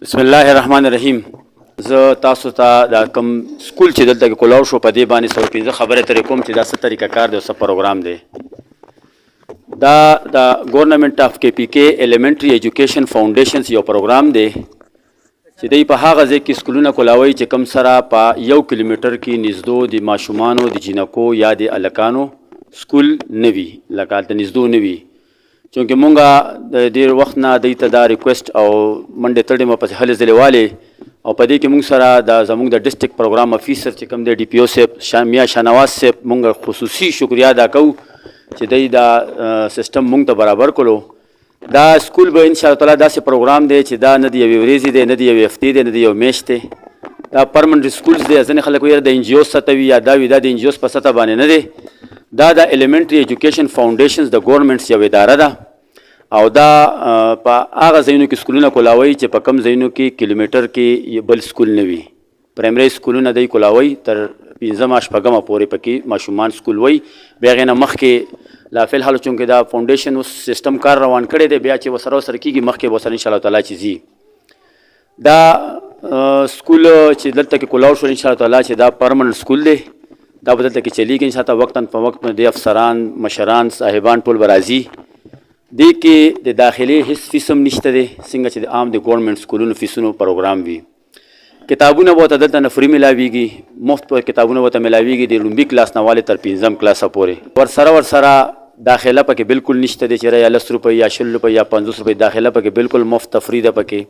بسم الله الرحمن الرحیم. زه تاسو ته دا کوم سکول چې دلته کې کولاو شو په دې باندې 115 خبرې ترې کوم چې دا څه طریقه کار دی او څه پروګرام دی. دا د ګورنمنټ اف کې پی کې ایلیمنټري ایجوکیشن فاونډیشنز یو پروګرام دی چې دوی په هغه ځای کې سکولونه کولاوي چې کوم سره په 1 کیلومتر کې نږدو د ماشومانو د جینکو یا د الکانو سکول نه وي، لکه هلته نږدو نه وي. چونکې مونږ د ډېر وخت نه دوی ته دا ریکویسټ او منډې تړې مو پسې هلې ځلې والې او په دې کې مونږ سره د زموږ د ډسټرکټ پروګرام افیسر چې کوم دی ډي پی او صاحب میا شاهنواز صاحب مونږ خصوصي شکریا ادا کوو چې دوی دا سیسټم مونږ ته برابر کړو. دا سکول به انشاءالله تعالی داسې پروګرام دی چې دا نه د یوې ورځې دی، نه د یوې هفتې دی، نه د یو میاشت دی. دا پرمنټ سکولز دی. ځینې خلک وایي د ان جی او سطح وي یا دا وي، دا د ان جی اوس په سطح باندې نه دی. دا د ایلیمنټري ایجوکیشن فاونډیشنز د ګورنمنټس یو اداره ده او دا په هغه ځایونو کې سکولونه کولاوي چې په کم ځایونو کې کیلومتر کې بل سکول نه وي. پرایمري سکولونه دوی کولاوي تر 5مه 6مه پورې پکې ماشومان سکول وي. بیا هغې نه مخکې لا فی الحال چونکې دا فاونډیشن اوس سیسټم کار روان کړی دی، بیا چې ورسره کېږي مخکې به ورسره انشاءالله تعالی چې ځي. دا سکول چې دلته کې کولاو شو انشاءالله تعالی چې دا پرمننټ سکول دی، دا به دلته کې چلیږي انشاءالله. وقتاً په وقت باندې افسران، مشران، صاحبان ټول به راځي. دې کې د داخلي هیڅ فیس هم نشته دی، څنګه چې د عام د ګورنمنټ سکولونو فیسونو پروګرام وي. کتابونه به ورته دلته نه فري میلاویږي، مفت کتابونه ورته میلاویږي د لومړي کلاس نه والې تر 5م کلاسه پورې. ورسره داخله پکې بالکل نشته دی چې یا 10 روپۍ یا 20 روپۍ یا 50 روپۍ داخله پکې بالکل مفت تفري ده پکې.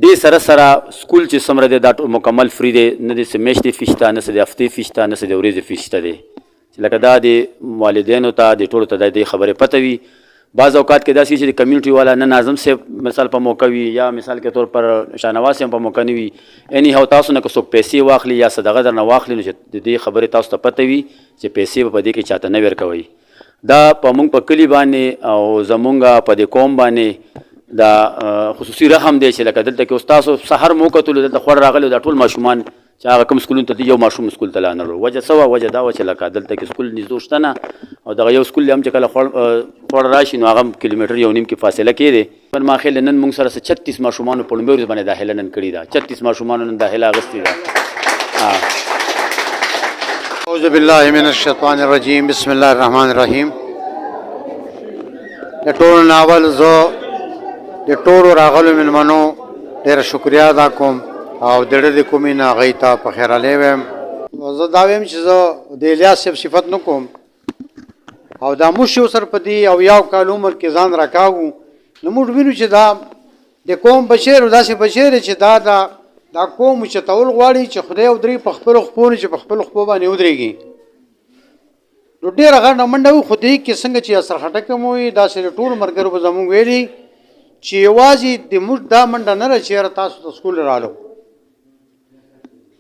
دې سره سره سکول چې څومره دی دا مکمل فري دی، نه د میاشتې فیس ته، نه د هفتې فیس ته، نه د ورځې فیس ته دی. لکه دا د والدینو ته د ټولو ته د خبرې پته وي. بعض اوقات کې داسې چې د کمیونټي والا نه ناظم صاحب مثال په موقع وي یا مثال کے طور پر شاهنواز صاحب په موقع نه وي، اني هو تاسو نه که څوک پیسې واخلي یا صدقه درنه واخلي نو چې د دې خبرې تاسو ته پته وي چې پیسې به په دې کې چاته نه ورکوئ. دا په موږ په کلي باندې او زمونږ په دې قوم باندې دا خصوصي رحم دی چې لکه دلته کې اوس تاسو سحر مو کتلو دلته خوړ راغلی دا ټول ماشومان چې هغه کوم سکولونو ته یو ماشوم سکول ته لا نه وړو. وجه څه وه؟ وجه دا وه چې لکه دلته کې سکول نږدې شته نه او دغه یو سکول هم چې کله خوړ راشي نو هغه کیلومتر یو نیم کې فاصله کې دی. پر ما خیال نن موږ سره 36 ماشومانو په لومړي ورځ باندې داخله نن کړې ده. 36 ماشومانو نن داخله اخیستې ده. اعوذ بالله من الشیطان الرجیم. بسم الله الرحمن الرحیم. د ټولو ناول زه د ټولو راغلو مېلمنو ډېره شکریا ادا کوم او د ډېرې کومې نه هغوی ته په خیرالی وایم. زه دا وایم چې زه د الیاس صاحب صفت نه کوم او دا موږ چې ورسره په دې اویاو کال عمر کې ځان راکاږو نو موږ وینو چې دا د قوم بشیر او داسې بشیر چې دا قوم اوچتول غواړي چې خدای ودرېږي په خپلو خپو نه چې په خپلو خپو باندې ودرېږي. نو ډېره غټه منډه وي، خو دې کې څنګه چې اثر خټکه مو وي داسې د ټولو ملګرو به زموږ ویلي چې یوازې د موږ دا منډه نه ده چې یاره تاسو ته سکول رالو.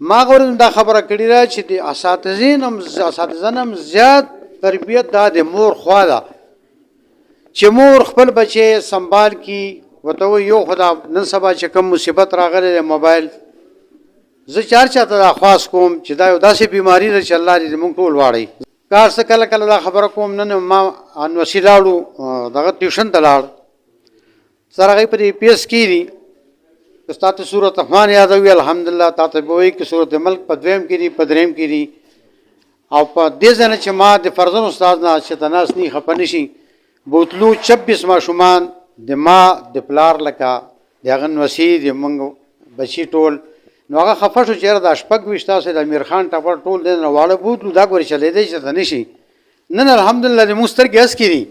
ما غواړم دا خبره کړې ده چې د اساتذه نه هم زیات تربیت دا د مور خوا ده چې مور خپل بچی سنبال کړي. ورته وایي یو خو دا نن سبا چې کوم مصیبت راغلی دی موبایل، زه چار چاته دا خواست کوم چې دا یو داسې بیماري ده چې الله دې زموږ ټول واړوي. کار څه کله کله دا خبره کوم. نن ما انوسي لاړو دغه ټیوشن ته لاړ، سره هغوی په دې پی ایس کې دي. که تا ته صورت رحمان یادوي الحمدلله، تا ته به وایي که صورت ملک په 2م کې دي په 3م کې دي. او په دې ځای نه چې ما د فرزن استاد نه چې ته ناست نی خفه نه شي بوتلو 26 ماشومان د ما د پلار لکه د هغه نوسي د موږ بچي ټول نو هغه خفه شو چې یاره دا 26 تاسو د امیر خان ټپر ټول دی نه واړه بوتلو دا ګورې چلېدی چې ته نه شي. نن الحمدلله د موږ سترګې هسکې دي،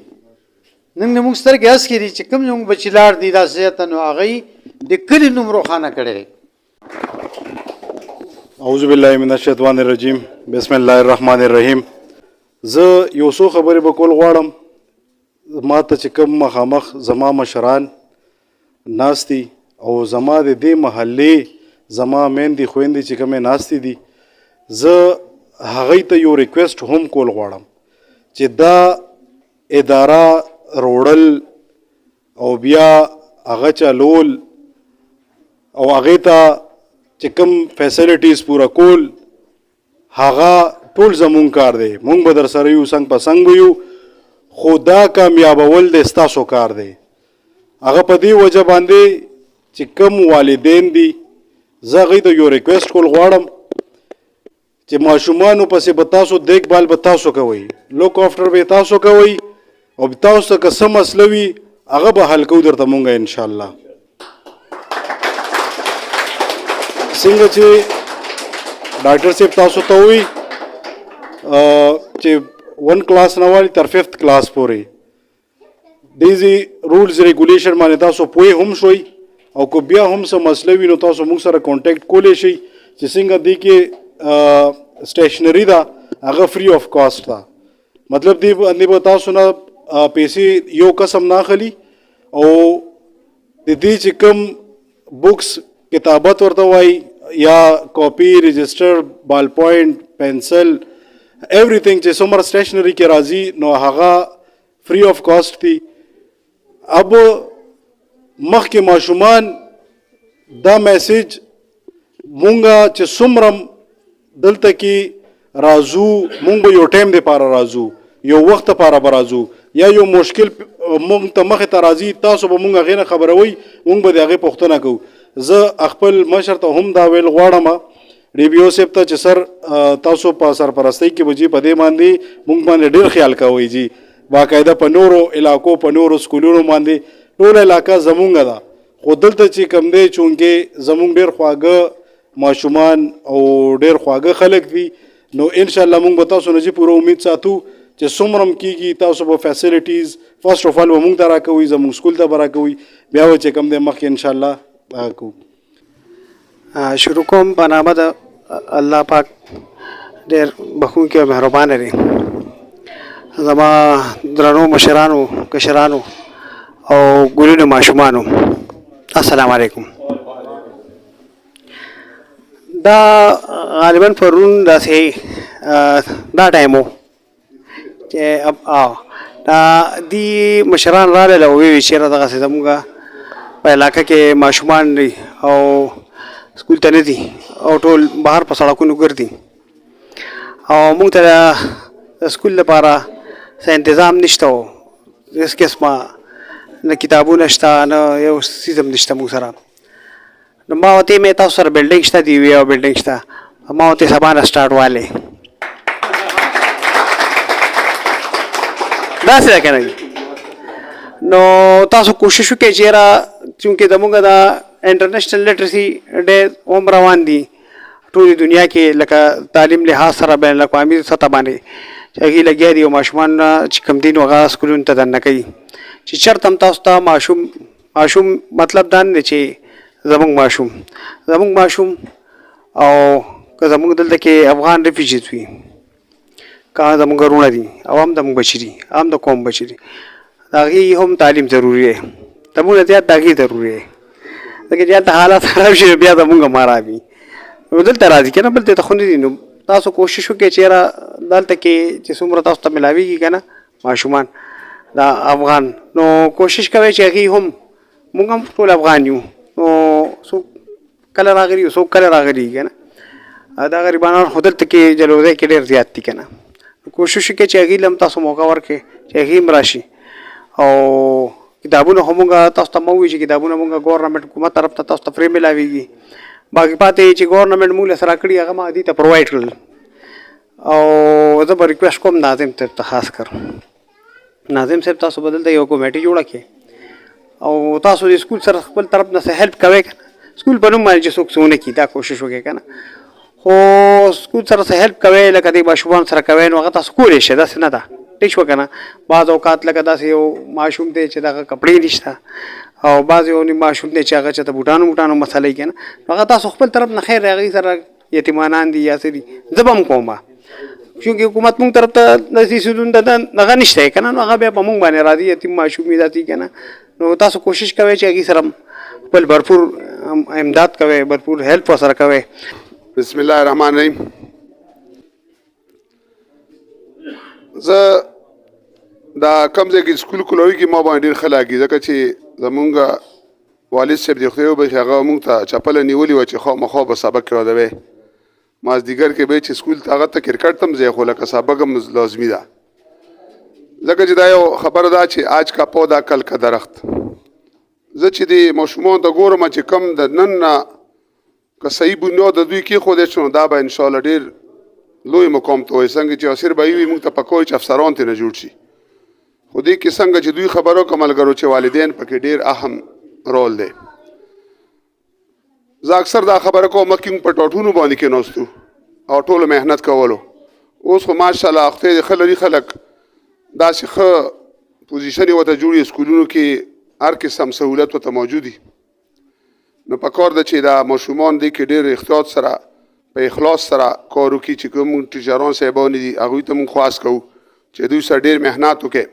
نن د موږ سترګې هسکې دي چې کوم زموږ بچي لاړ دي دا ځای ته نو هغوی د کلي نوم روښانه کړی. اعوذ بالله من الشیطان الرجیم. بسم الله الرحمن الرحیم. زه یو څو خبرې به کول غواړم. ما ته چې کوم مخامخ زما مشران ناستي او زما د دې محلې زما میندې خویندې چې کومې ناستې دي، زه هغوی ته یو ریکویسټ هم کول غواړم چې دا اداره روړل او بیا هغه چلول او هغې ته چې کوم فیسلیټیز پوره کول هغه ټول زمونږ کار دی. مونږ به در سره یو څنګ په څنګ به یو، خو دا کامیابول د ستاسو کار دی. هغه په دې وجه باندې چې کوم والدین دي زه هغوی ته یو ریکویسټ کول غواړم چې ماشومانو پسې به تاسو دیکبال به تاسو کوئ لوک آفټر به تاسو کوئ او تاسو ته که څه مسله وي هغه به حل کوو درته مونږ انشاءالله څنګه چې ډاکټر صاحب تاسو ته ووایي چې 1 کلاس نه والي تر 5th کلاس پورې دیزي رولز ریګولیشن باندې تاسو پوه هم شوي او که بیا هم څه مسله وي نو تاسو موږ سره کانټیکټ کولی شئ چې څنګه دی کې سټیشنري ده هغه فری آف کاسټ ده مطلب دی باندې به تاسو نه پیسې یو قسم نه اخلي او د دې چې کوم بکس کتابت ورته وایي یا کاپي رجسټر بال پوینټ پنسل everything چې څومره سټیشنري کې راځي نو هغه فری آف کاسټ دي اب مخکې ماشومان دا میسیج مونږه چې څومره دلته کې راځو مونږ به یو ټایم دپاره راځو یو وخت دپاره به راځو یا یو مشکل مونږ ته مخې ته راځي تاسو به مونږ هغې نه خبروئ مونږ به د هغې پوښتنه کوو زه خپل مشر ته هم دا ویل غواړم ډي بي او صاحب ته چې سر تاسو په سرپرستۍ کې به جي په دې باندې مونږ باندې ډېر خیال کوئ جي باقاعده په نورو علاقو په نورو سکولونو باندې ټوله علاقه زمونږ ده خو دلته چې کوم دی چونکې زمونږ ډېر خواږه ماشومان او ډېر خواږه خلک دي نو انشاءالله مونږ به تاسو نه جي پوره امید ساتو چې څومره هم کېږي تاسو به فیسلیټیز فرسټ اف آل به مونږ ته راکوئ زمونږ سکول ته به راکوئ بیا به چې کوم دی مخکې انشاءالله کوو شروع کوم په نامه د الله پاک ډېر بخښونکی او مهربانه دی زما درنو مشرانو کشرانو او ګلونو ماشومانو السلام علیکم دا غالبا پرون داسې دا ټایم و چې دا دي مشران راغلل او ویې چېرې دغسې زموږ په علاقه کې ماشومان دي او سکول ته نه ځي او ټول بهر په سړکونو ګرځي او موږ ته د سکول لپاره څه انتظام نشته و هېڅ قسمه نه کتابونه شته نه یو څیز هم نشته موږ سره نو ما ورته مې تاسو سره بلډینګ شته دی وی او بلډینګ شته ما ورته سبا نه سټارټ والی داسې ده که نه نو تاسو کوشش وکړئ چېرې چونکې زموږ دا انټرنیشنل لټرسي ډېر هم روان دي ټولې دنیا کې لکه تعلیم لحاظ سره بین الاقوامي سطح باندې چې هغې لګیا دي او ماشومان چې کوم دي نو هغه سکولونو ته دننه کوي چې چېرته هم تاسو ته ماشوم مطلب دا نه دی چې زموږ ماشوم او که زموږ دلته کې افغان ریفیوجیز وي که زموږ وروڼه دي او هم زموږ بچي دي هم د قوم بچي دي د هغې هم تعلیم ضروري دی زموږ نه زیات د هغې ضروري دی ځکه چې هلته حالات خراب شي بیا زموږ هم خراب وي نو دلته راځي که نه بل ته خو نه دي نو تاسو کوشش وکړئ چېرې دلته کې چې څومره تاسو ته ملاویږي که نه ماشومان دا افغان نو کوشش کوئ چې هغې هم موږ هم ټول افغان یو نو څوک کله راغلي یو څوک کله راغلي که نه دا غریبانان خو دلته کې جلوځی کې ډېر زیات دي که نه کوشش وکړئ چې هغې له هم تاسو موقع ورکړئ چې هغې هم راشي او کتابونه خو مونږ تاسو ته مه ووایو چې کتابونه مونږ ګورنمنټ حکومت طرف ته تاسو ته فري ملاویږي باقي پاتې چې ګورنمنټ مونږ له سره کړي هغه ما دې ته پرووایډ کړل او زه به ریکویسټ کوم ناظم صاحب ته خاص کر ناظم صاحب تاسو به دلته یو کمیټي جوړه کړئ او تاسو د سکول سره خپل طرف نه څه هیلپ کوئ که نه سکول په نوم باندې چې څوک څه ونه کړي دا کوشش وکړئ که نه خو سکول سره څه هیلپ کوئ لکه د ماشومانو سره کوئ نو هغه تاسو کولی شئ داسې نه ده ټیک شوه که نه بعض اوقات لکه داسې یو ماشوم دی چې دغه کپړې نشته او بعض یو ماشوم دی چې هغه چېرته بوټانو مسله یي که نه نو هغه تاسو خپل طرف نه خیر هغې سره یتیمانان دي یا څه دي زه به هم کوم چونکې حکومت مونږ طرف ته داسې څیزونه دغه نشته یې که نه نو هغه بیا په مونږ باندې راځي یتیم ماشوم یې داسې که نه نو تاسو کوشش کوئ چې هغې سره خپل بھرپور امداد کوئ بھرپور هیلپ ورسره کوئ بسم الله الرحمن الرحیم زه دا کم ځای کې سکول کولوي کې ما باندې ډېر ښه لګي ځکه چې زمونږ والد صاحب د خدای وبخښي هغه مونږ ته چپله نیولې وه چې خامخا به سبق یادوی مازدیګر کې به چې سکول ته هغه ته کرکټ هم ځای خو لکه سبق هم لازمي ده ځکه چې دا یو خبره ده چې آج کا پودا کل کا درخت زه چې د ماشومان ته ګورم چې کم د نن نه که صحیح بنیاد د دوی کېښودی شو نو دا به انشاءالله ډېر لوی مقام ته وایي څنګه چې عصر به وي موږ ته پکار چې افسران ترې نه جوړ شي خو دې کې څنګه چې دوی خبرو که ملګرو چې والدین پکې ډېر اهم رول دی زه اکثر دا خبره کوم مخکې موږ په ټاټونو باندې کېناستو او ټولو محنت کولو اوس خو ماشاءالله خدای دې ښه لري خلک داسې ښه پوزیشن یې ورته جوړي سکولونو کې هر قسم سهولت ورته موجود وي نو پکار ده چې دا ماشومان دې کې ډېر احتیاط سره په اخلاص سره کار وکړي چې کوم ټیچران صاحبان دي هغوی ته موږ خواست کوو چې دوی سره ډېر محنت وکړي